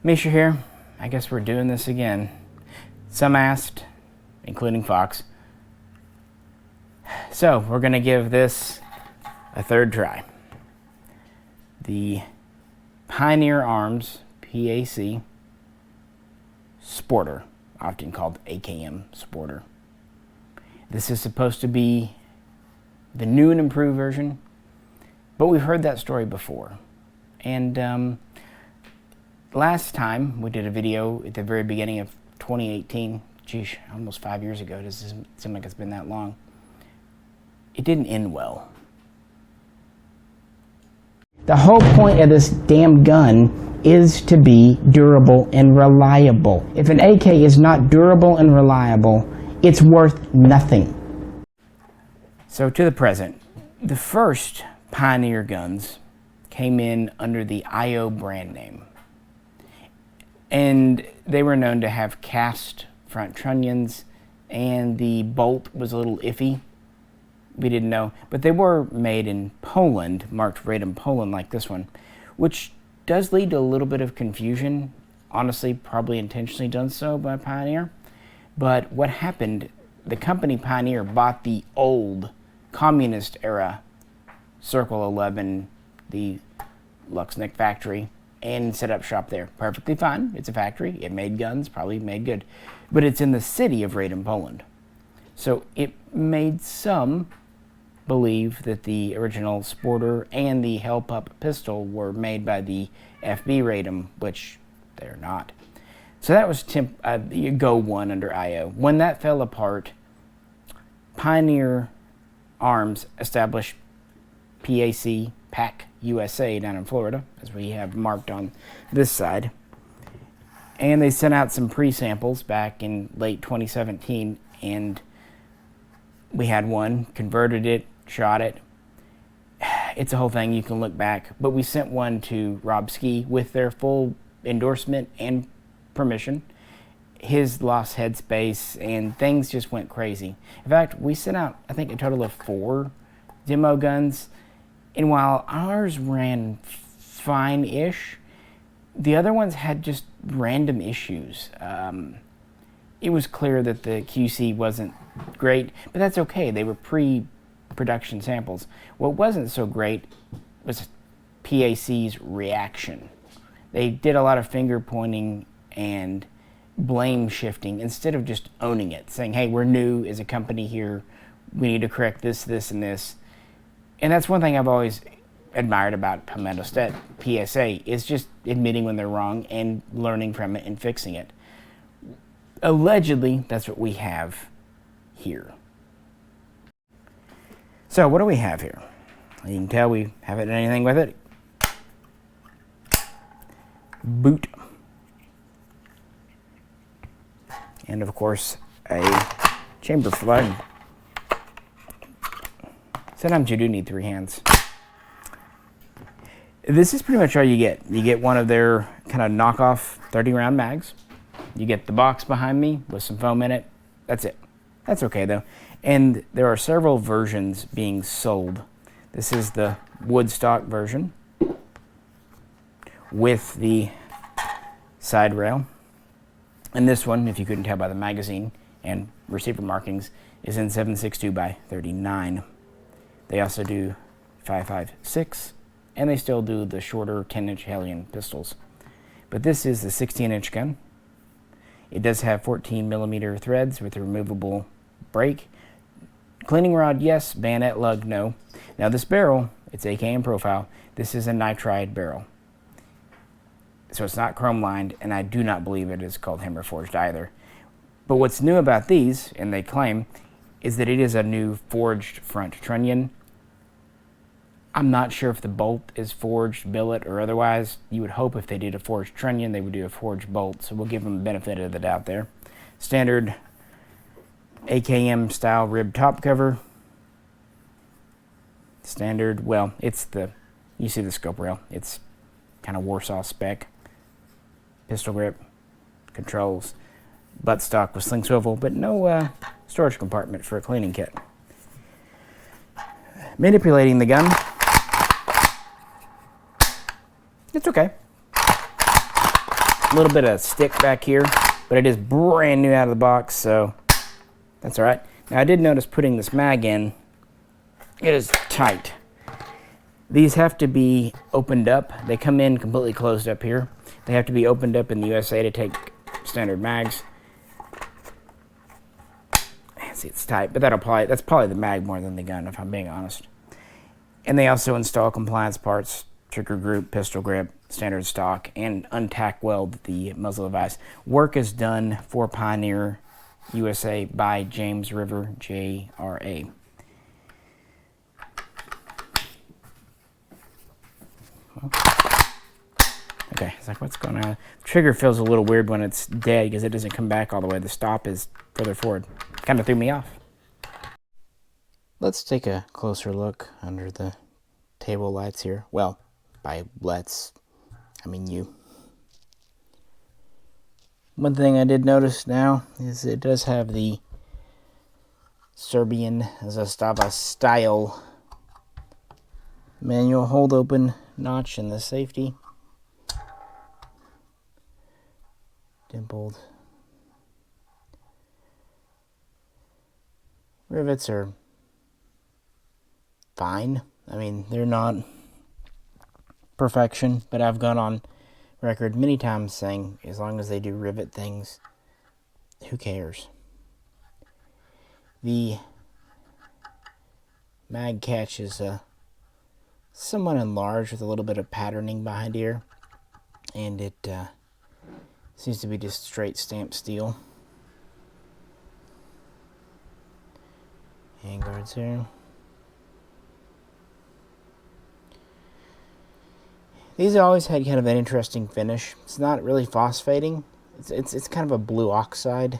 Misha here. I guess we're doing this again. Some asked, including Fox. So we're going to give this a third try. The Pioneer Arms PAC Sporter, often called AKM Sporter. This is supposed to be the new and improved version, but we've heard that story before. And last time we did a video at the very beginning of 2018, geez, almost 5 years ago. It doesn't seem like it's been that long. It didn't end well. The whole point of this damn gun is to be durable and reliable. If an AK is not durable and reliable, it's worth nothing. So to the present, the first Pioneer guns came in under the IO brand name. And they were known to have cast front trunnions, and the bolt was a little iffy. We didn't know, but they were made in Poland, marked Made in Poland like this one, which does lead to a little bit of confusion. Honestly, probably intentionally done so by Pioneer. But what happened, the company Pioneer bought the old communist era Circle 11, the Luxnick factory, and set up shop there. Perfectly fine. It's a factory. It made guns, probably made good. But it's in the city of Made in Poland. So it made some believe that the original Sporter and the Hellpup pistol were made by the FB Radom, which they're not. So that was Go 1 under IO. When that fell apart, Pioneer Arms established PAC USA down in Florida, as we have marked on this side. And they sent out some pre-samples back in late 2017, and we had one, converted it, shot it. It's a whole thing, you can look back. But we sent one to Rob Ski with their full endorsement and permission. His lost headspace, and things just went crazy. In fact, we sent out, I think, a total of 4 demo guns. And while ours ran fine-ish, the other ones had just random issues. It was clear that the QC wasn't great, but that's okay. They were pre-production samples. What wasn't so great was PAC's reaction. They did a lot of finger pointing and blame shifting instead of just owning it, saying, hey, we're new as a company here. We need to correct this, this, and this. And that's one thing I've always admired about Palmetto State PSA, is just admitting when they're wrong and learning from it and fixing it. Allegedly, that's what we have here. So what do we have here? You can tell we haven't done anything with it. Boot. And of course, a chamber flood. Sometimes you do need 3 hands. This is pretty much all you get. You get one of their kind of knockoff 30-round mags. You get the box behind me with some foam in it. That's it. That's okay though. And there are several versions being sold. This is the Woodstock version with the side rail. And this one, if you couldn't tell by the magazine and receiver markings, is in 7.62 by 39. They also do 5.56, and they still do the shorter 10-inch Hellion pistols. But this is the 16-inch gun. It does have 14mm threads with a removable brake. Cleaning rod, yes. Bayonet lug, no. Now this barrel, it's AKM profile. This is a nitride barrel. So it's not chrome lined, and I do not believe it is called hammer forged either. But what's new about these, and they claim, is that it is a new forged front trunnion. I'm not sure if the bolt is forged, billet, or otherwise. You would hope if they did a forged trunnion, they would do a forged bolt, so we'll give them the benefit of the doubt there. Standard AKM style rib top cover. Standard, well, it's the, you see the scope rail. It's kind of Warsaw spec. Pistol grip, controls, buttstock with sling swivel, but no storage compartment for a cleaning kit. Manipulating the gun. It's okay. A little bit of stick back here, but it is brand new out of the box, so that's all right. Now I did notice putting this mag in, it is tight. These have to be opened up. They come in completely closed up here. They have to be opened up in the USA to take standard mags. See, it's tight, but that's probably the mag more than the gun, if I'm being honest. And they also install compliance parts, trigger group, pistol grip, standard stock, and untack weld the muzzle device. Work is done for Pioneer USA by James River, JRA. Okay, it's like, what's going on? The trigger feels a little weird when it's dead because it doesn't come back all the way. The stop is further forward. Kind of threw me off. Let's take a closer look under the table lights here. Well, by let's, I mean you. One thing I did notice now is it does have the Serbian Zastava style manual hold open notch in the safety. Dimpled. Rivets are fine. I mean, they're not perfection, but I've gone on record many times saying as long as they do rivet things, who cares? The mag catch is somewhat enlarged with a little bit of patterning behind here, and it seems to be just straight stamped steel. Handguards here. These always had kind of an interesting finish. It's not really phosphating. It's kind of a blue oxide.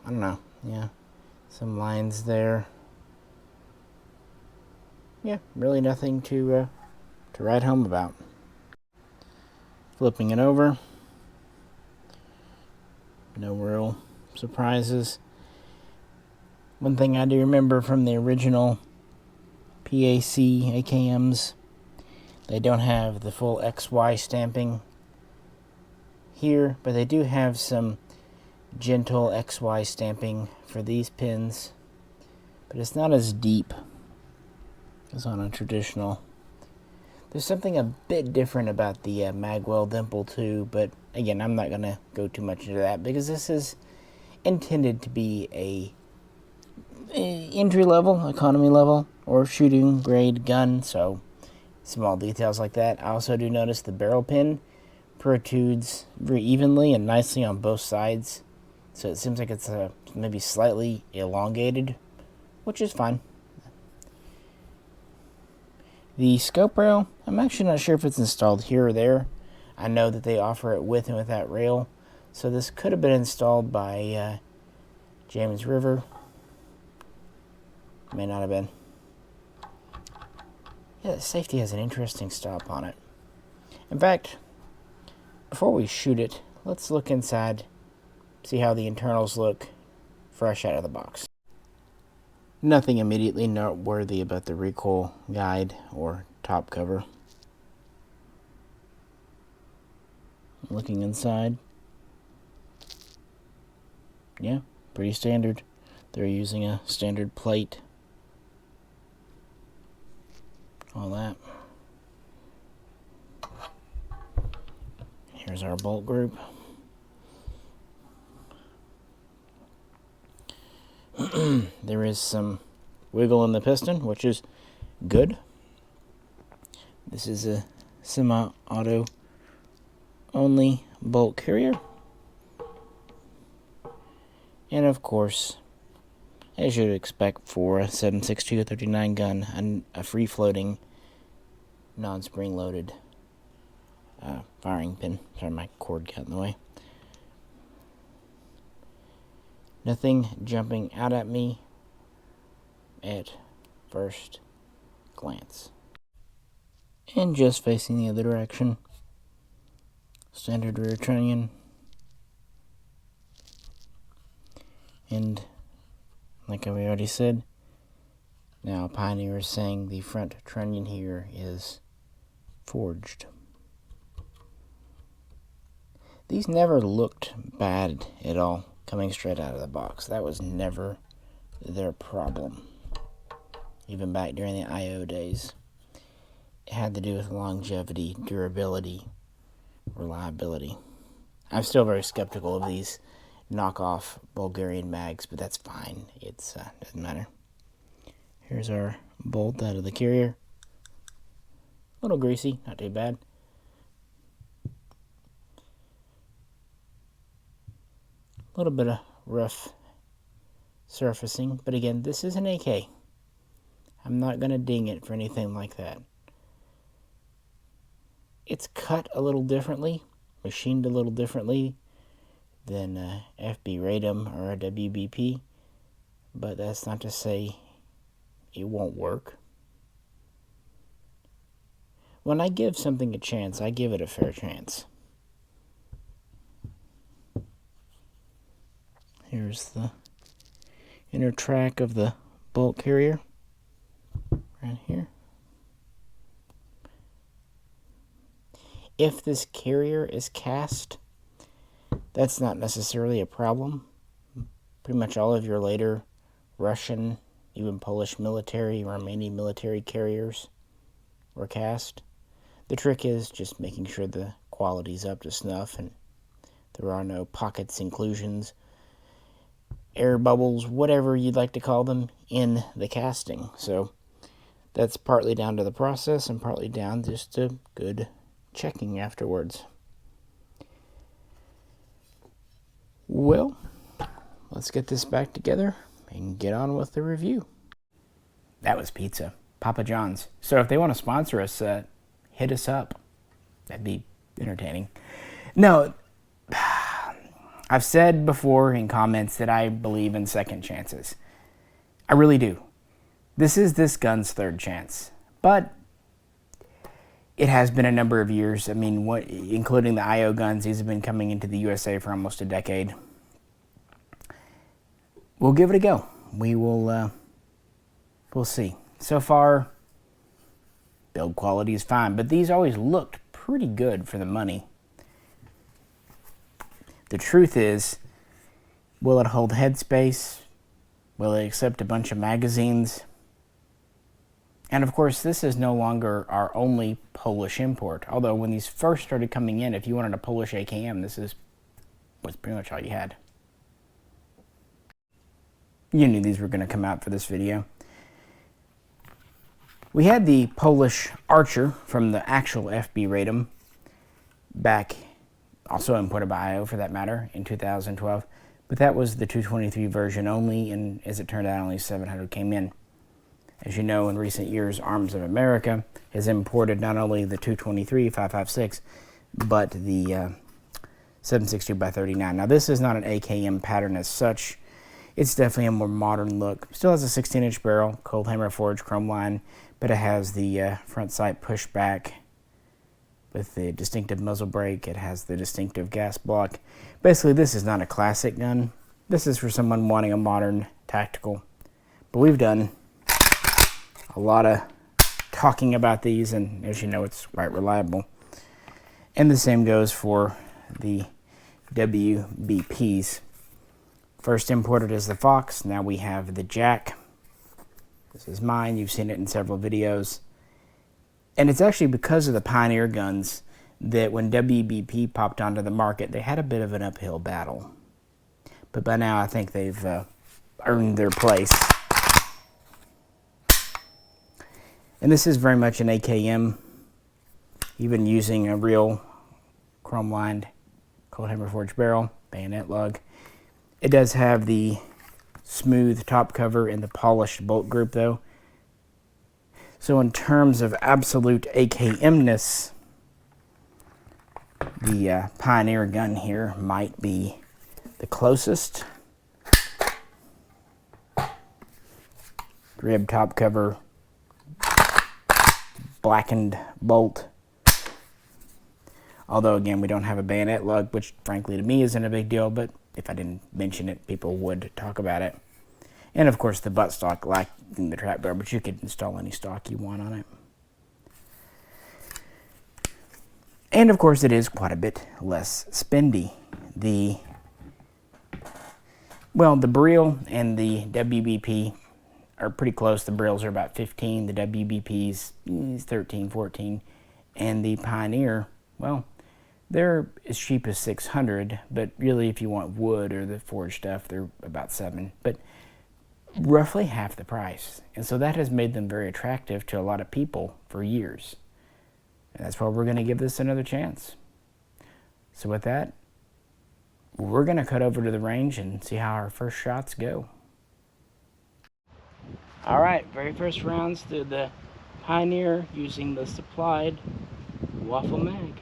I don't know. Yeah, some lines there. Yeah, really nothing to write home about. Flipping it over. No real surprises. One thing I do remember from the original PAC AKMs, they don't have the full XY stamping here, but they do have some gentle XY stamping for these pins, but it's not as deep as on a traditional. There's something a bit different about the Magwell Dimple too, but again, I'm not going to go too much into that because this is intended to be a entry level, economy level, or shooting grade gun, so small details like that. I also do notice the barrel pin protrudes very evenly and nicely on both sides, so it seems like it's maybe slightly elongated, which is fine. The scope rail, I'm actually not sure if it's installed here or there. I know that they offer it with and without rail, so this could have been installed by James River. May not have been. Yeah, the safety has an interesting stop on it. In fact, before we shoot it, let's look inside, see how the internals look fresh out of the box. Nothing immediately noteworthy about the recoil guide or top cover. Looking inside. Yeah, pretty standard. They're using a standard plate. All that. Here's our bolt group. There is some wiggle in the piston, which is good. This is a semi-auto only bolt carrier. And of course, as you'd expect for a 7.62 39 gun, a free-floating, non-spring loaded firing pin. Sorry, my cord got in the way. Nothing jumping out at me at first glance. And just facing the other direction, standard rear trunnion. And like we already said, now Pioneer is saying the front trunnion here is forged. These never looked bad at all coming straight out of the box. That was never their problem. Even back during the IO days. It had to do with longevity, durability, reliability. I'm still very skeptical of these knockoff Bulgarian mags, but that's fine. It doesn't matter. Here's our bolt out of the carrier. A little greasy, not too bad. A little bit of rough surfacing, but again, this is an AK. I'm not going to ding it for anything like that. It's cut a little differently, machined a little differently than FB Radom or a WBP, but that's not to say it won't work. When I give something a chance, I give it a fair chance. Here's the inner track of the bolt carrier, right here. If this carrier is cast, that's not necessarily a problem. Pretty much all of your later Russian, even Polish military, Romanian military carriers were cast. The trick is just making sure the quality's up to snuff and there are no pockets, inclusions, air bubbles, whatever you'd like to call them, in the casting. So that's partly down to the process and partly down just to good checking afterwards. Well, let's get this back together and get on with the review. That was pizza. Papa John's. So if they want to sponsor us, hit us up. That'd be entertaining. No, I've said before in comments that I believe in second chances. I really do. This is this gun's third chance. But it has been a number of years. I mean, including the IO guns, these have been coming into the USA for almost a decade. We'll give it a go. We'll see. So far, build quality is fine, but these always looked pretty good for the money. The truth is, will it hold headspace? Will it accept a bunch of magazines? And of course, this is no longer our only Polish import. Although when these first started coming in, if you wanted a Polish AKM, this was pretty much all you had. You knew these were going to come out for this video. We had the Polish Archer from the actual FB Radom back, also imported by IO for that matter, in 2012. But that was the 223 version only, and as it turned out, only 700 came in. As you know, in recent years, Arms of America has imported not only the 223 5.56, but the 7.62x39. Now, this is not an AKM pattern as such. It's definitely a more modern look. Still has a 16-inch barrel, cold hammer forged chrome line, but it has the front sight pushback with the distinctive muzzle brake. It has the distinctive gas block. Basically, this is not a classic gun. This is for someone wanting a modern tactical. But we've done a lot of talking about these, and as you know, it's quite reliable. And the same goes for the WBPs. First imported as the Fox, now we have the Jack. This is mine, you've seen it in several videos. And it's actually because of the Pioneer guns that when WBP popped onto the market, they had a bit of an uphill battle. But by now, I think they've earned their place. And this is very much an AKM, even using a real chrome-lined cold hammer forged barrel, bayonet lug. It does have the smooth top cover and the polished bolt group, though. So in terms of absolute AKM-ness, the Pioneer gun here might be the closest. Rib top cover, blackened bolt. Although, again, we don't have a bayonet lug, which frankly to me isn't a big deal, but if I didn't mention it, people would talk about it. And of course the buttstock lacking the trap door, but you could install any stock you want on it. And of course, it is quite a bit less spendy. The Brill and the WBP are pretty close. The Brills are about 15, the WBP's 13, 14, and the Pioneer, well, they're as cheap as 600, but really if you want wood or the forged stuff, they're about 7, but roughly half the price. And so that has made them very attractive to a lot of people for years. And that's why we're going to give this another chance. So with that, we're going to cut over to the range and see how our first shots go. All right, very first rounds through the Pioneer using the supplied waffle mag.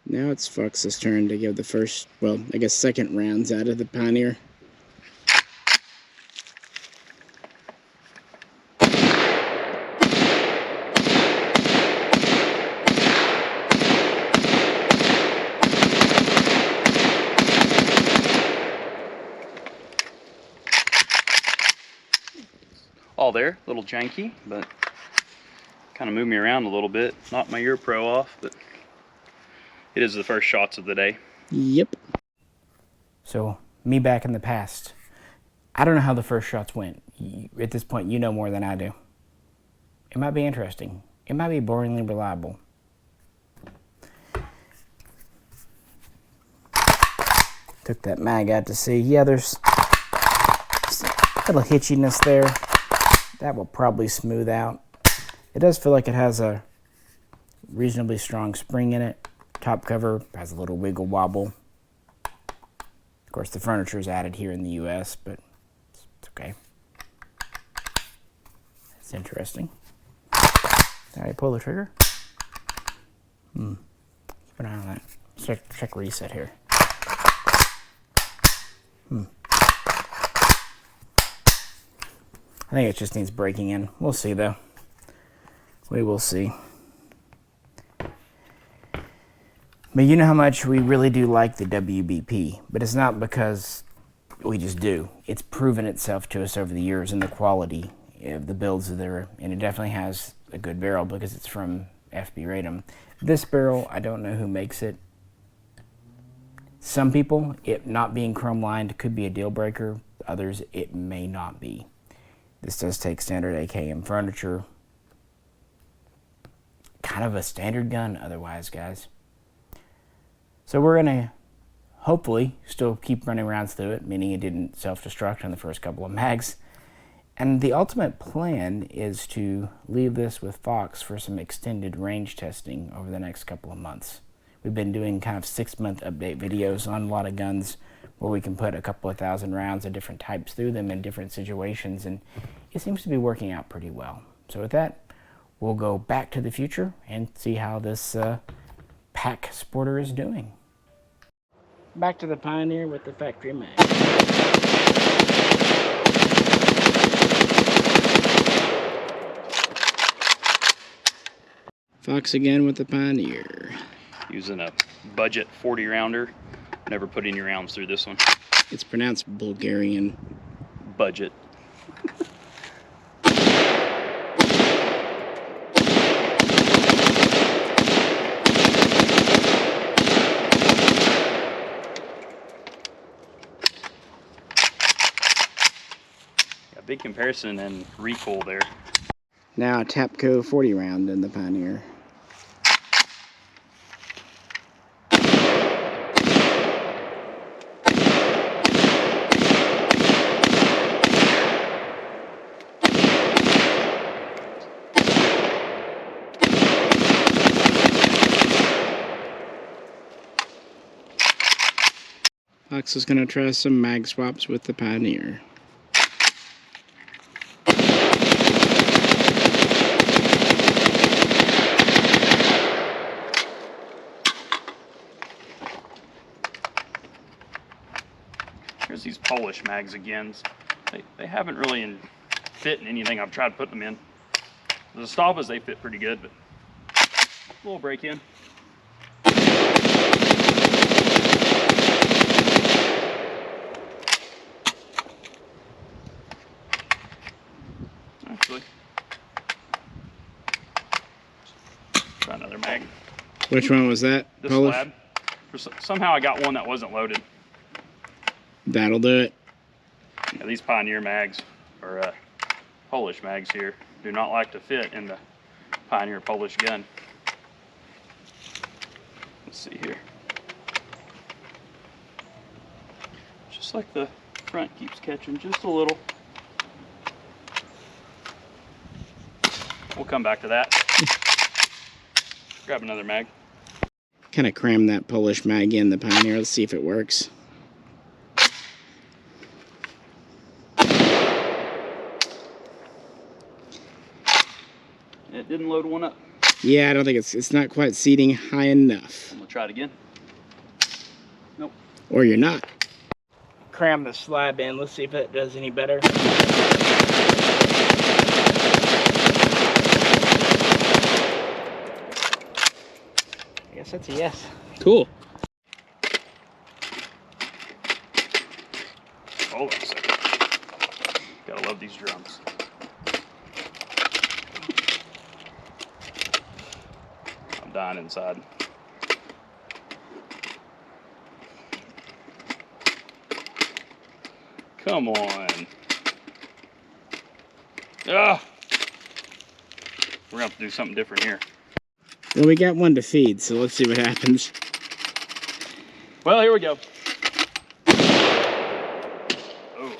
Now it's Fox's turn to give the first, well, I guess second rounds out of the Pioneer. All there, a little janky, but kind of moved me around a little bit. Knocked my ear pro off, but it is the first shots of the day. Yep. So, me back in the past. I don't know how the first shots went. At this point, you know more than I do. It might be interesting. It might be boringly reliable. Took that mag out to see. Yeah, there's a little hitchiness there. That will probably smooth out. It does feel like it has a reasonably strong spring in it. Top cover has a little wiggle wobble. Of course, the furniture is added here in the US, but it's okay. It's interesting. All right, pull the trigger. Keep an eye on that. Check reset here. I think it just needs breaking in. We'll see, though. We will see. But you know how much we really do like the WBP. But it's not because we just do. It's proven itself to us over the years in the quality of the builds that there. And it definitely has a good barrel because it's from FB Radom. This barrel, I don't know who makes it. Some people, it not being chrome lined could be a deal breaker. Others, it may not be. This does take standard AKM furniture. Kind of a standard gun otherwise, guys. So we're going to hopefully still keep running rounds through it, meaning it didn't self-destruct on the first couple of mags. And the ultimate plan is to leave this with Fox for some extended range testing over the next couple of months. We've been doing kind of 6-month update videos on a lot of guns where we can put a couple of thousand rounds of different types through them in different situations, and it seems to be working out pretty well. So with that, we'll go back to the future and see how this PAC sporter is doing. Back to the Pioneer with the factory mag. Fox again with the Pioneer. Using a budget 40 rounder. Never put any rounds through this one. It's pronounced Bulgarian. Budget. Big comparison and recoil there. Now a Tapco 40 round in the Pioneer. Fox is going to try some mag swaps with the Pioneer. Here's these Polish mags again. They haven't really fit in anything I've tried putting them in. The Stavas, they fit pretty good, but a little break in. Actually, try another mag. Which one was that? This Polish? slab. Somehow I got one that wasn't loaded. That'll do it. Yeah, these Pioneer mags, or Polish mags here, do not like to fit in the Pioneer Polish gun. Let's see here. Just like the front keeps catching just a little. We'll come back to that. Grab another mag. Kind of cram that Polish mag in the Pioneer. Let's see if it works. It didn't load one up. Yeah, I don't think it's not quite seating high enough. I'm gonna try it again. Nope. Or you're not. Cram the slab in. Let's see if it does any better. I guess that's a yes. Cool. Hold on a second. Gotta love these drums. I'm dying inside. Come on. Ah! We're gonna have to do something different here. Well, we got one to feed, so let's see what happens. Well, here we go. Oh.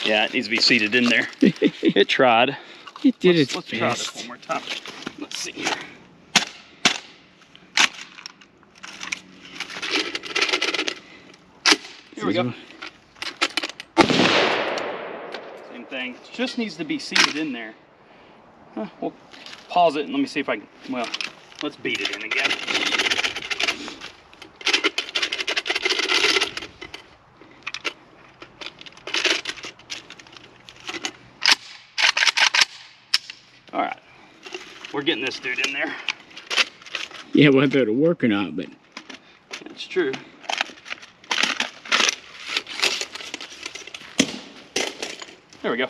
Yeah, it needs to be seated in there. It tried. It did its Let's best. try this one more time. Let's see here. Here we go. Same thing. It just needs to be seated in there. We'll pause it and let me see if I can, well, let's beat it in again. All right, we're getting this dude in there. Yeah, whether it'll work or not, but That's true. There we go.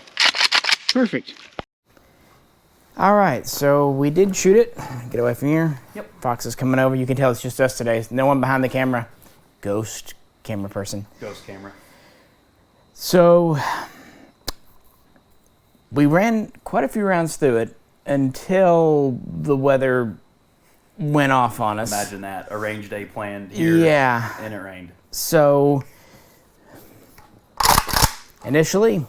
perfect. All right, so we did shoot it. Get away from here. Yep. Fox is coming over. You can tell it's just us today. No one behind the camera. Ghost camera person. Ghost camera. So we ran quite a few rounds through it until the weather went off on us. Imagine that. A range day planned here. Yeah. And it rained. So initially,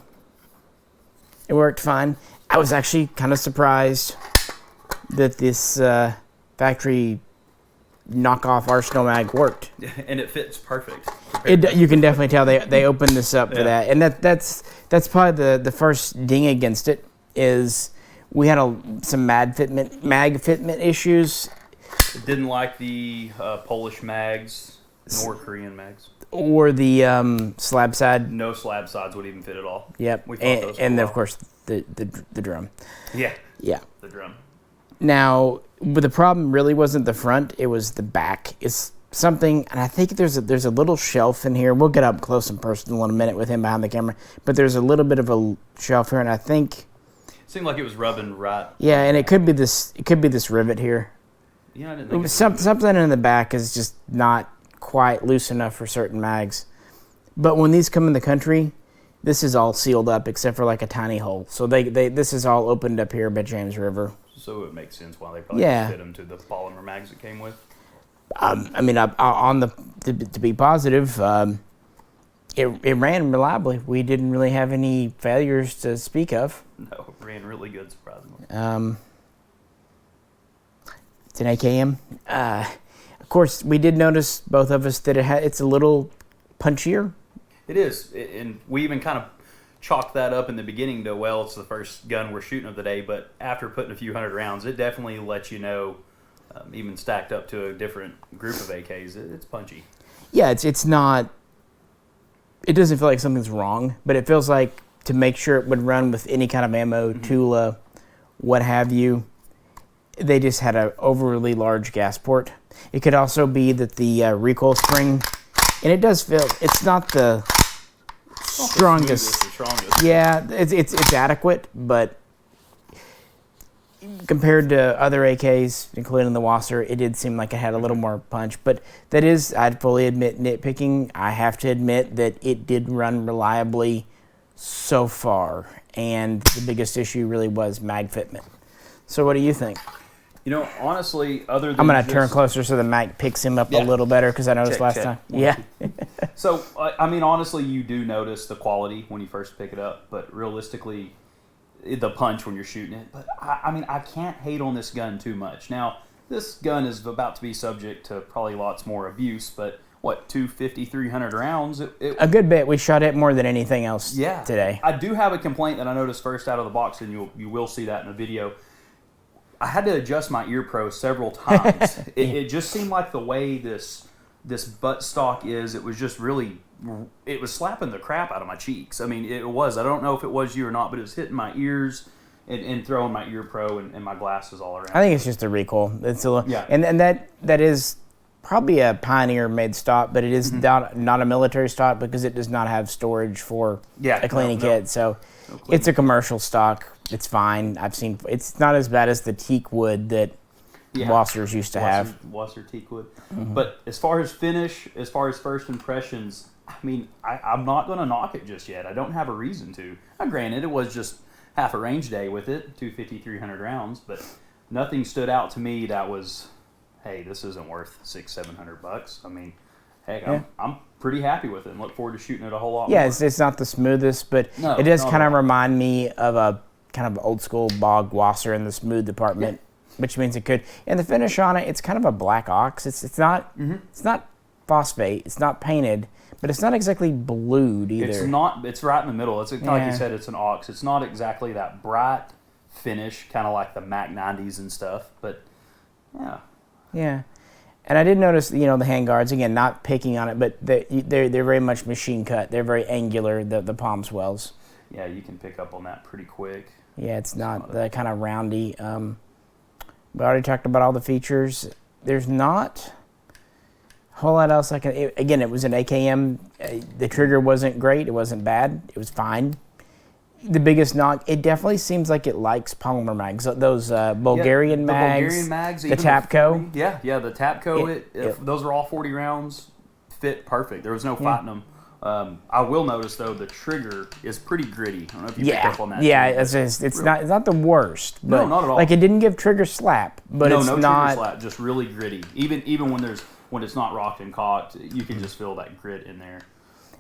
it worked fine. I was actually kind of surprised that this factory knockoff Arsenal mag worked. And it fits perfect. You can definitely tell they opened this up for that, and that's probably the first ding against it is we had some mag fitment issues. It didn't like the Polish mags nor Korean mags. Or the slab side. No slab sides would even fit at all. Yep, We fought those for and a of while. course the drum. Yeah. Yeah. The drum. Now, but the problem really wasn't the front; it was the back. It's something, and I think there's a little shelf in here. We'll get up close and personal in a minute with him behind the camera. But there's a little bit of a shelf here, and I think. Seemed like it was rubbing right. Yeah, and it could be this rivet here. Yeah, I didn't think Something in the back is just not quite loose enough for certain mags. But when these come in the country, this is all sealed up except for like a tiny hole. So this is all opened up here by James River. So it makes sense why they probably fit them to the polymer mags it came with. I mean, to be positive, it ran reliably. We didn't really have any failures to speak of. No, it ran really good, surprisingly. It's an AKM. Of course, we did notice, both of us, that it's a little punchier. It is, and we even kind of chalked that up in the beginning to, well, it's the first gun we're shooting of the day, but after putting a few hundred rounds, it definitely lets you know, even stacked up to a different group of AKs, it's punchy. Yeah, it's not. It doesn't feel like something's wrong, but it feels like to make sure it would run with any kind of ammo, Tula, what have you. They just had an overly large gas port. It could also be that the recoil spring, and it does feel, it's not the strongest. Yeah, it's adequate, but compared to other AKs, including the Wasser, it did seem like it had a little more punch. But that is, I'd fully admit, nitpicking. I have to admit that it did run reliably so far, and the biggest issue really was mag fitment. So what do you think? You know, honestly, other than I'm going to turn closer so the mag picks him up a little better, because I noticed last time. Yeah. So, I mean, honestly, you do notice the quality when you first pick it up, but realistically, the punch when you're shooting it. But, I mean, I can't hate on this gun too much. Now, this gun is about to be subject to probably lots more abuse, but, what, 250, 300 rounds? A good bit. We shot it more than anything else today. I do have a complaint that I noticed first out of the box, and you will see that in the video. I had to adjust my ear pro several times. It just seemed like the way this butt stock is, it was just really, it was slapping the crap out of my cheeks. I mean, it was. I don't know if it was you or not, but it was hitting my ears and throwing my ear pro and my glasses all around. I think it's just a recoil. It's a little, and that is probably a Pioneer-made stock, but it is not a military stock because it does not have storage for a cleaning kit. So it's a commercial stock. It's fine. I've seen, it's not as bad as the teak wood that Wassers used to have. Wasser teak wood. But as far as finish, as far as first impressions, I mean, I'm not going to knock it just yet. I don't have a reason to. Now, granted, it was just half a range day with it, 250, 300 rounds, but nothing stood out to me that was, hey, this isn't worth $600-700. I mean, heck, I'm pretty happy with it and look forward to shooting it a whole lot more. It's not the smoothest, but it does kind of remind me of a kind of old school bog Wasser in the smooth department, which means it could. And the finish on it, it's kind of a black ox. It's not it's not phosphate. It's not painted, but it's not exactly blued either. It's not. It's right in the middle. It's like you said. It's an ox. It's not exactly that bright finish, kind of like the Mac 90s and stuff. But yeah. And I did notice, the handguards, again, not picking on it, but they're very much machine cut. They're very angular, the palm swells. Yeah, you can pick up on that pretty quick. Yeah, it's not the kind of roundy. We already talked about all the features. There's not a whole lot else. Again, it was an AKM. The trigger wasn't great. It wasn't bad. It was fine. The biggest knock, it definitely seems like it likes polymer mags. Those Bulgarian mags, the Tapco. The Tapco. Those are all 40 rounds. Fit perfect. There was no fighting them. I will notice though the trigger is pretty gritty. I don't know if you picked up on that. Yeah, it's not the worst. But no, not at all. Like, it didn't give trigger slap, but it's no not trigger slap. Just really gritty. Even when it's not rocked and cocked, you can just feel that grit in there.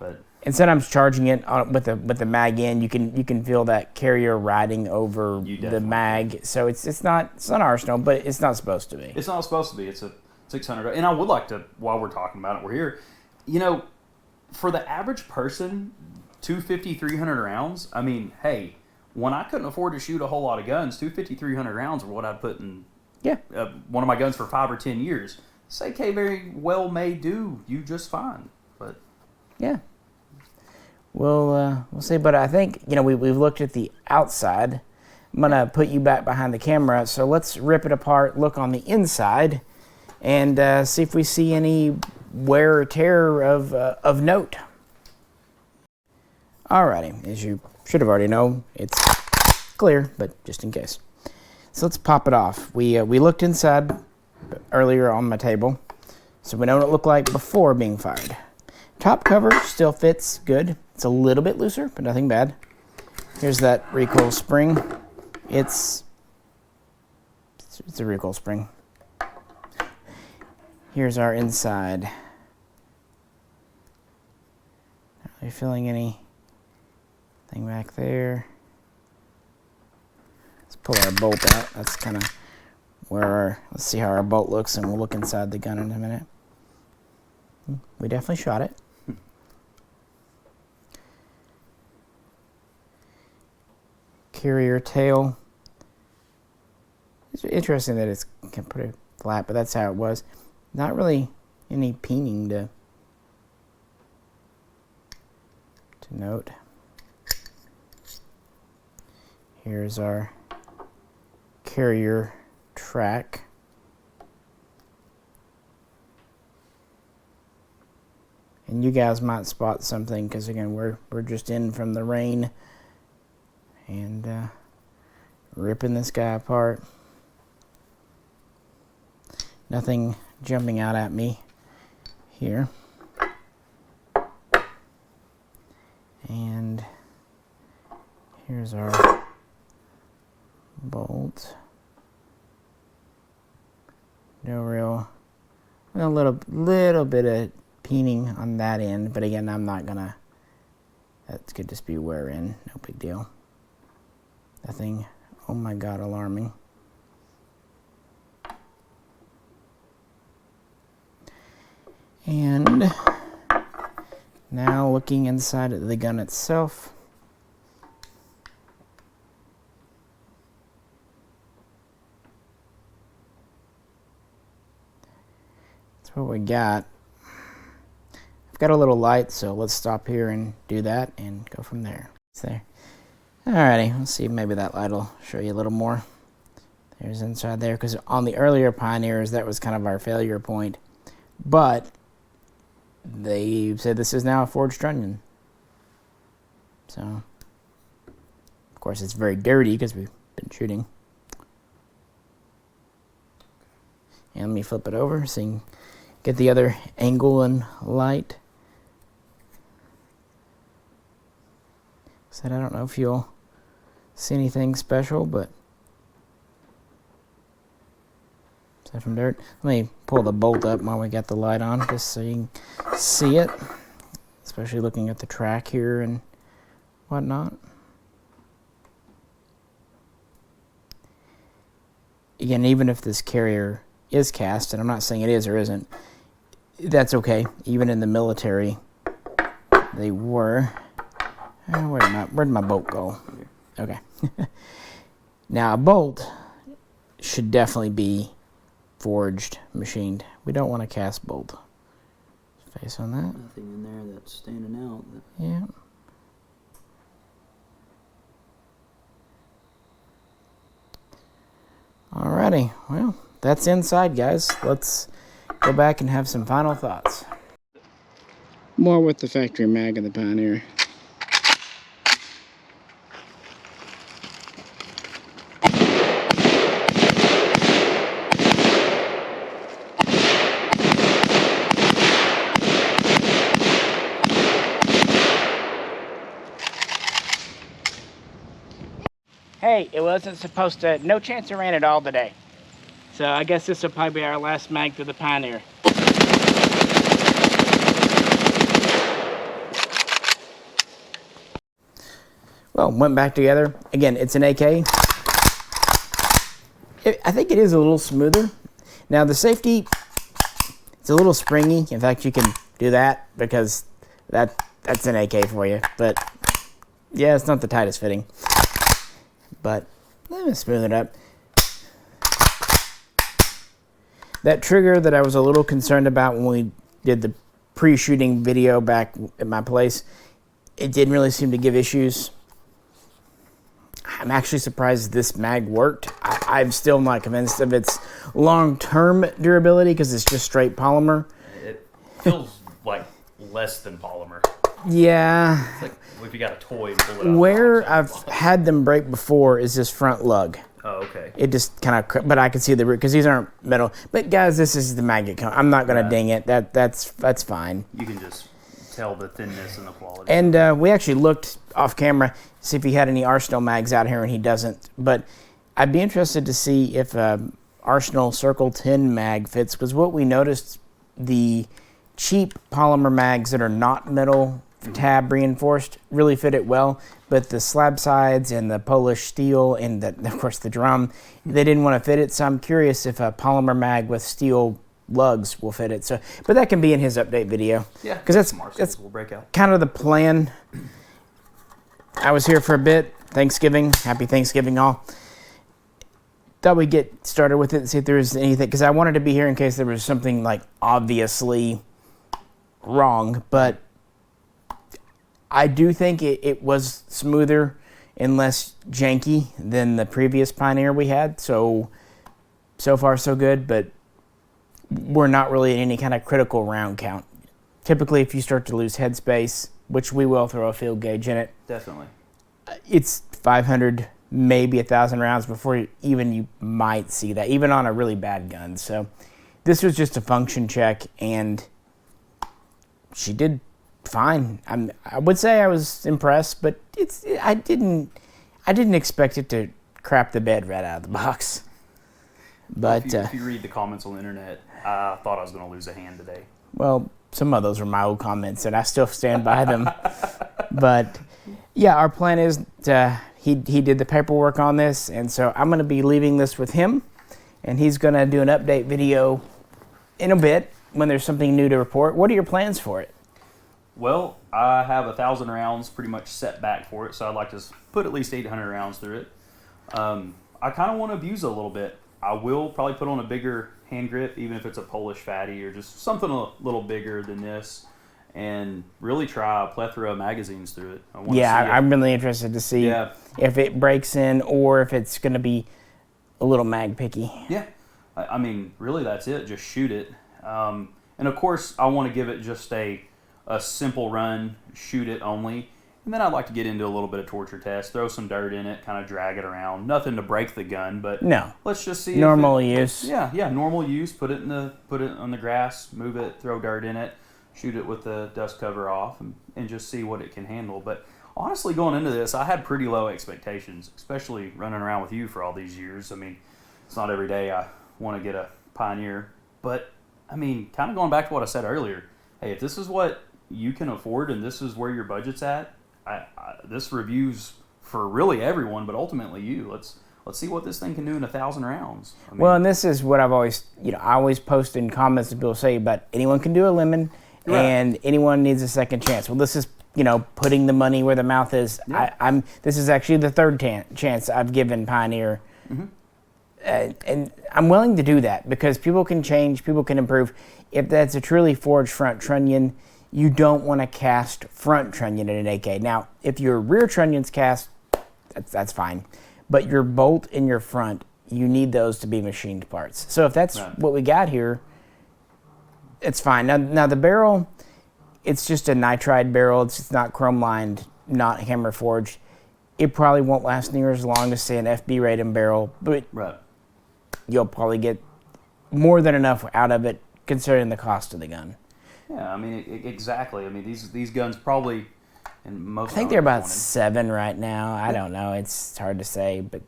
But and sometimes charging it with the mag in, you can feel that carrier riding over the mag. So it's not arsenal, but it's not supposed to be. It's not supposed to be. It's a 600. And I would like to, while we're talking about it, we're here. For the average person, 250, 300 rounds, I mean, hey, when I couldn't afford to shoot a whole lot of guns, 250, 300 rounds were what I'd put in one of my guns for 5 or 10 years. This AK very well may do you just fine. But yeah. We'll see. But I think, we've looked at the outside. I'm going to put you back behind the camera. So let's rip it apart, look on the inside, and see if we see any wear or tear of note. Alrighty, as you should have already known, it's clear, but just in case. So let's pop it off. We looked inside earlier on my table, so we know what it looked like before being fired. Top cover still fits good. It's a little bit looser, but nothing bad. Here's that recoil spring. It's a recoil spring. Here's our inside. Not really feeling anything back there. Let's pull our bolt out. That's kind of where let's see how our bolt looks, and we'll look inside the gun in a minute. We definitely shot it. Carrier tail. It's interesting that it's pretty flat, but that's how it was. Not really any peening to note. Here's our carrier track. And you guys might spot something because again we're just in from the rain and ripping this guy apart. Nothing jumping out at me here. And here's our bolt. No real, a little bit of peening on that end, but again, I'm not gonna, that could just be wear in, no big deal. Nothing, oh my God, alarming. And now looking inside of the gun itself. That's what we got. I've got a little light, so let's stop here and do that and go from there. It's there. Alrighty, let's see, maybe that light will show you a little more. There's inside there, because on the earlier Pioneers, that was kind of our failure point. But they said this is now a forged trunnion. So, of course, it's very dirty because we've been shooting. And let me flip it over so you can get the other angle and light. Said I don't know if you'll see anything special, but aside from dirt. Let me pull the bolt up while we got the light on, just so you can see it, especially looking at the track here and whatnot. Again, even if this carrier is cast, and I'm not saying it is or isn't, that's okay. Even in the military, they were. Where'd my bolt go? Okay. Now, a bolt should definitely be forged, machined. We don't want a cast bolt. Face on that. Nothing in there that's standing out. Yeah. Alrighty, well, that's inside, guys. Let's go back and have some final thoughts. More with the factory mag of the Pioneer. Hey, it wasn't supposed to, no chance it ran at all today. So I guess this will probably be our last mag to the Pioneer. Well, went back together. Again, it's an AK. I think it is a little smoother. Now the safety, it's a little springy. In fact, you can do that because that's an AK for you. But yeah, it's not the tightest fitting. But let me smooth it up. That trigger that I was a little concerned about when we did the pre-shooting video back at my place, it didn't really seem to give issues. I'm actually surprised this mag worked. I'm still not convinced of its long-term durability because it's just straight polymer. It feels like less than polymer. Yeah. It's like if you got a toy and pull it out. Where I've had them break before is this front lug. Oh, okay. It just kind of, but I can see the root because these aren't metal. But guys, this is the magnet. I'm not gonna ding it. That's fine. You can just tell the thinness and the quality. And we actually looked off camera see if he had any Arsenal mags out here, and he doesn't. But I'd be interested to see if Arsenal Circle 10 mag fits, because what we noticed, the cheap polymer mags that are not metal tab reinforced really fit it well, but the slab sides and the Polish steel and of course the drum, they didn't want to fit it. So I'm curious if a polymer mag with steel lugs will fit it. So, but that can be in his update video. Yeah, because that's will break out. Kind of the plan. I was here for a bit. Thanksgiving, happy Thanksgiving all. Thought we'd get started with it and see if there was anything, because I wanted to be here in case there was something like obviously wrong, but I do think it was smoother and less janky than the previous Pioneer we had. So far so good, but we're not really at any kind of critical round count. Typically, if you start to lose headspace, which we will throw a field gauge in it. Definitely. It's 500, maybe 1,000 rounds before you might see that, even on a really bad gun. So this was just a function check, and she did fine. I would say I was impressed, but I didn't expect it to crap the bed right out of the box. But if you read the comments on the internet, I thought I was going to lose a hand today. Well, some of those were my old comments, and I still stand by them. But yeah, our plan is he did the paperwork on this, and so I'm going to be leaving this with him, and he's going to do an update video in a bit when there's something new to report. What are your plans for it? Well, I have 1,000 rounds pretty much set back for it, so I'd like to put at least 800 rounds through it. I kind of want to abuse it a little bit. I will probably put on a bigger hand grip, even if it's a Polish fatty or just something a little bigger than this, and really try a plethora of magazines through it. I'm really interested to see if it breaks in or if it's going to be a little mag picky. Yeah, I mean, really that's it. Just shoot it. And of course, I want to give it just a simple run, shoot it only. And then I'd like to get into a little bit of torture test, throw some dirt in it, kind of drag it around. Nothing to break the gun, but let's just see. Normal use. Yeah, normal use. Put it on the grass, move it, throw dirt in it, shoot it with the dust cover off, and just see what it can handle. But honestly, going into this, I had pretty low expectations, especially running around with you for all these years. I mean, it's not every day I want to get a Pioneer, but I mean, kind of going back to what I said earlier. Hey, if this is what you can afford and this is where your budget's at, this review's for really everyone, but ultimately you. Let's see what this thing can do in 1,000 rounds. I mean, well, and this is what I've always, I always post in comments that people say, but anyone can do a lemon, and anyone needs a second chance. Well, this is, putting the money where the mouth is. Yeah. This is actually the third chance I've given Pioneer, and I'm willing to do that because people can change, people can improve. If that's a truly forged front trunnion, you don't want to cast front trunnion in an AK. Now, if your rear trunnion's cast, that's fine. But your bolt and your front, you need those to be machined parts. So if that's what we got here, it's fine. Now the barrel, it's just a nitride barrel. It's not chrome lined, not hammer forged. It probably won't last near as long as, say, an FB Raiden barrel, but you'll probably get more than enough out of it considering the cost of the gun. Yeah, I mean, exactly. I mean, these guns probably, and most. I think they're about $7 right now. I don't know. It's hard to say, but.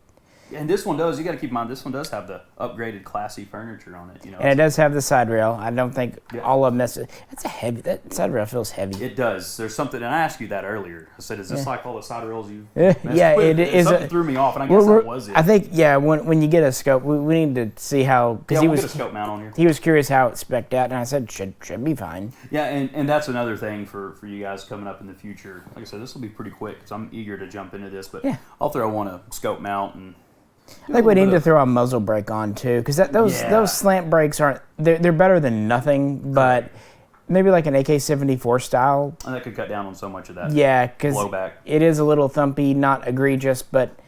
And this one does. You got to keep in mind, this one does have the upgraded classy furniture on it. And it does have the side rail. I don't think all of them. That's a heavy. That side rail feels heavy. It does. There's something, and I asked you that earlier. I said, "Is this like all the side rails you?" It is. Something threw me off, and I guess that was it. I think when you get a scope, we need to see how because we'll get a scope mount on here. He was curious how it spec'd out, and I said should be fine. Yeah, and that's another thing for you guys coming up in the future. Like I said, this will be pretty quick because I'm eager to jump into this, but I'll throw on a scope mount and. I think we need to throw a muzzle brake on too, because those slant brakes aren't. They're better than nothing, but maybe like an AK-74 style. And that could cut down on so much of that. Yeah, because blowback. It is a little thumpy, not egregious, but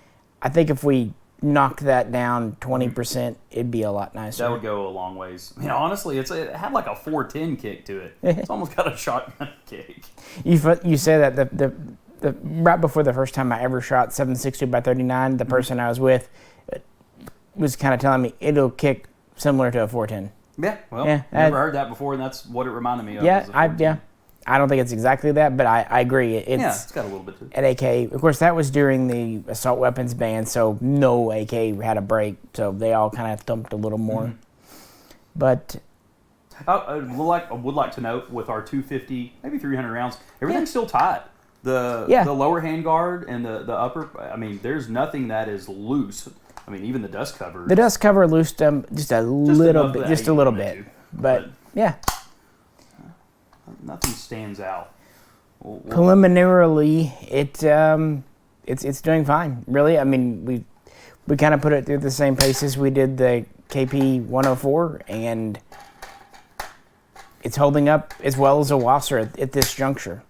I think if we knocked that down 20%, it'd be a lot nicer. That would go a long ways. I mean, honestly, it had like a 410 kick to it. It's almost got a shotgun kick. You say that the right before the first time I ever shot 7.62 by 39, the person I was with was kind of telling me it'll kick similar to a 410. Yeah, well, never heard that before, and that's what it reminded me of. I don't think it's exactly that, but I agree. It's got a little bit to it. At AK, of course, that was during the assault weapons ban, so no AK had a brake, so they all kind of thumped a little more. But I would like to note with our 250, maybe 300 rounds, everything's still tight. The lower handguard and the upper, I mean, there's nothing that is loose. I mean, even the dust cover. The dust cover loosed them just a little bit. But yeah. Nothing stands out. Preliminarily, it's doing fine. Really, I mean, we kind of put it through the same paces we did the KP 104, and it's holding up as well as a Wasser at this juncture.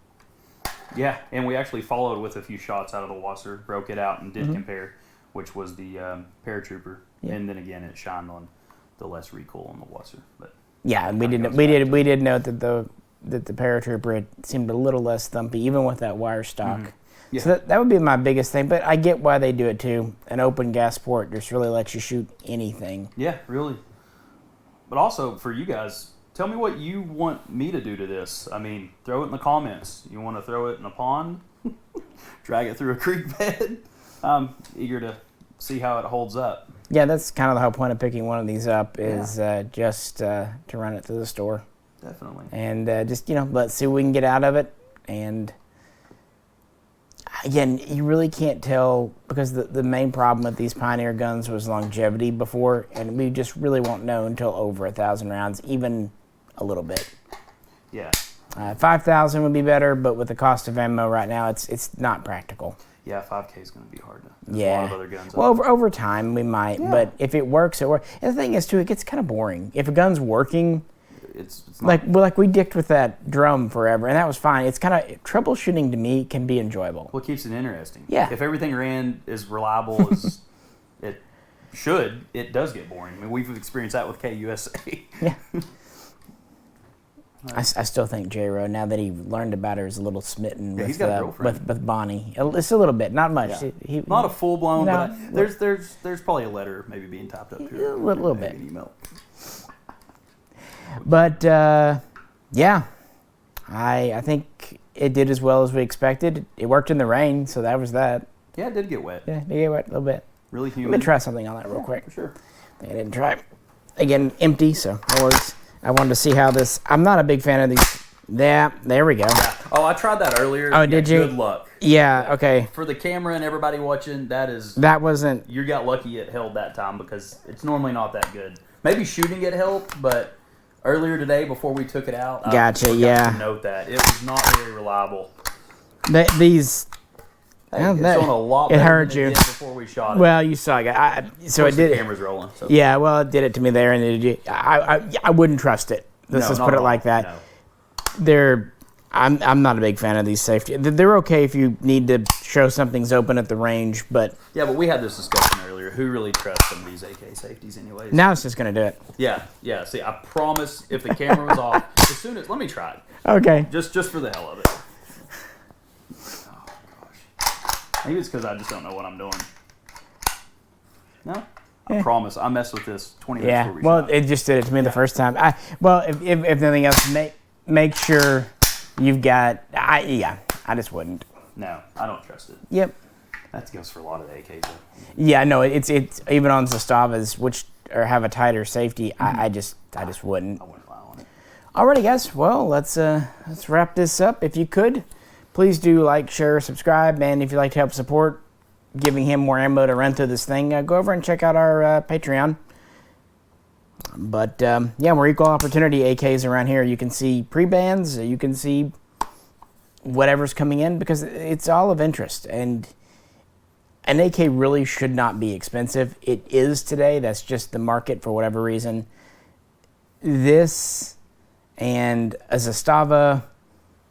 Yeah, and we actually followed with a few shots out of the Wasser, broke it out, and did compare, which was the paratrooper, and then again it shined on the less recoil on the Wasser. But yeah, we did note that the paratrooper had seemed a little less thumpy, even with that wire stock. Yeah. So that would be my biggest thing, but I get why they do it too. An open gas port just really lets you shoot anything. Yeah, really. But also, for you guys, tell me what you want me to do to this. I mean, throw it in the comments. You want to throw it in a pond? Drag it through a creek bed? I'm eager to see how it holds up. Yeah, that's kind of the whole point of picking one of these up is just to run it through the store. Definitely. And just, let's see what we can get out of it. And again, you really can't tell because the main problem with these Pioneer guns was longevity before, and we just really won't know until over 1,000 rounds, even a little bit. Yeah. 5,000 would be better, but with the cost of ammo right now, it's not practical. Yeah, 5K is going to be hard to. Yeah. A lot of other guns. Well, over time we might, but if it works, it works. And the thing is, too, it gets kind of boring. If a gun's working, it's not, like we dicked with that drum forever, and that was fine. It's kind of troubleshooting to me can be enjoyable. what keeps it interesting. Yeah. If everything ran as reliable as it should, it does get boring. I mean, we've experienced that with KUSA. Yeah. I still think J-Ro, now that he learned about her, is a little smitten he's with, got a girlfriend. with Bonnie. It's a little bit, not much. Yeah. Not a full blown, No. but there's probably a letter maybe being typed up here. A little bit. An email. But yeah, I think it did as well as we expected. It worked in the rain, so that was that. Yeah, it did get wet. Yeah, it did get wet a little bit. Really Let humid. me try something on that real quick. For sure. I didn't try. Again, empty, so I wanted to see how this. I'm not a big fan of these. Yeah, there we go. Oh, I tried that earlier. Oh, did you? Good luck. Yeah, okay. For the camera and everybody watching, That wasn't. you got lucky it held that time because it's normally not that good. Maybe shooting it helped, but earlier today before we took it out, Gotcha, I forgot yeah. to note that it was not very reliable. These. Hey, Well, it's that- on a lot it better hurt than you. it did before we shot it. Well, you saw it. So it the did. camera's rolling. So. Yeah, well, it did it to me there, and I wouldn't trust it. Let's just not put at it all. like that. No. I'm not a big fan of these safety. They're okay if you need to show something's open at the range, but Yeah, but we had this discussion earlier. Who really trusts some of these AK safeties anyways? now it's just gonna do it. Yeah. See, I promise if the camera was off, as soon as, let me try it. Okay. Just for the hell of it. Oh, gosh. Maybe it's because I just don't know what I'm doing. No? I promise. I messed with this 20 minutes Yeah. before we Well, shot. it just did it to me the first time. If nothing else, make sure you've got. I just wouldn't. No, I don't trust it. Yep. That goes for a lot of the AKs. Though. Yeah. No. It's even on Zastavas, which have a tighter safety. I just wouldn't. I wouldn't lie on it. Alrighty, guys. Well, let's wrap this up. If you could, please do like, share, subscribe, and if you'd like to help support giving him more ammo to run through this thing, go over and check out our Patreon. But yeah, we're equal opportunity AKs around here. You can see pre-bans, you can see whatever's coming in because it's all of interest. And an AK really should not be expensive. It is today. That's just the market for whatever reason. This and a Zastava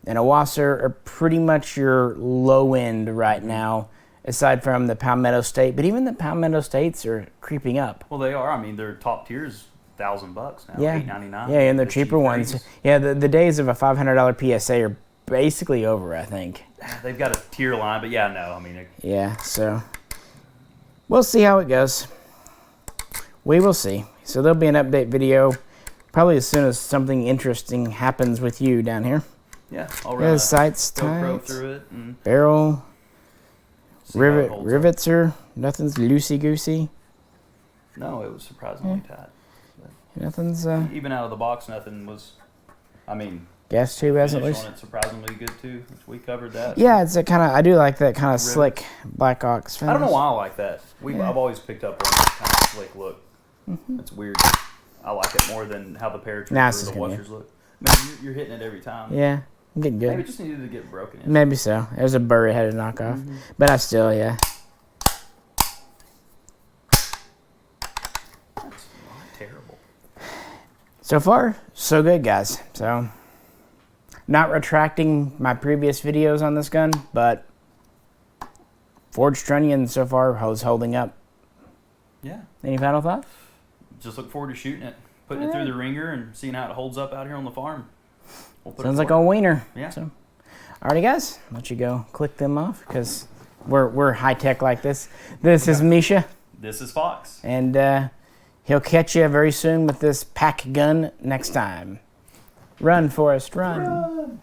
and a Wasser are pretty much your low end right now, aside from the Palmetto State. But even the Palmetto States are creeping up. Well, they are. I mean, their top tier's $1,000 now. Yeah, $899. yeah, and the The cheaper ones. G3s. Yeah, the days of a $500 PSA are basically over, I think. They've got a tier line, but yeah, no. I mean, Yeah, so we'll see how it goes. We will see. So there'll be an update video probably as soon as something interesting happens with you down here. yeah, I'll Yeah, run a sights, GoPro tights, through it and barrel, see how it holds up. rivets are nothing's loosey-goosey. No, it was surprisingly tight. Nothing's Even out of the box, nothing was. I mean, gas tube hasn't finish loose. on it surprisingly good too. We covered that. Yeah, it's a kind of. I do like that kind of slick Black Ox finish. I don't know why I like that. I've always picked up on that kind of slick look. It's weird. I like it more than how the paratrooper Nah, or it's the just gonna be- washers look. Man, you're hitting it every time. Yeah, I'm getting Maybe it good. just needed to get broken in. Maybe so. There's a burr I had to knock off, but I still, yeah. That's not terrible. So far, so good, guys. So Not retracting my previous videos on this gun, but forged trunnion so far is holding up. Yeah. Any final thoughts? Just look forward to shooting it, putting it through the ringer, and seeing how it holds up out here on the farm. We'll put Sounds it like a wiener. Yeah. So, alrighty, guys, I'll let you go click them off because we're high tech like this. This is Misha, This is Fox. and he'll catch you very soon with this PAC gun next time. Run, Forrest, run.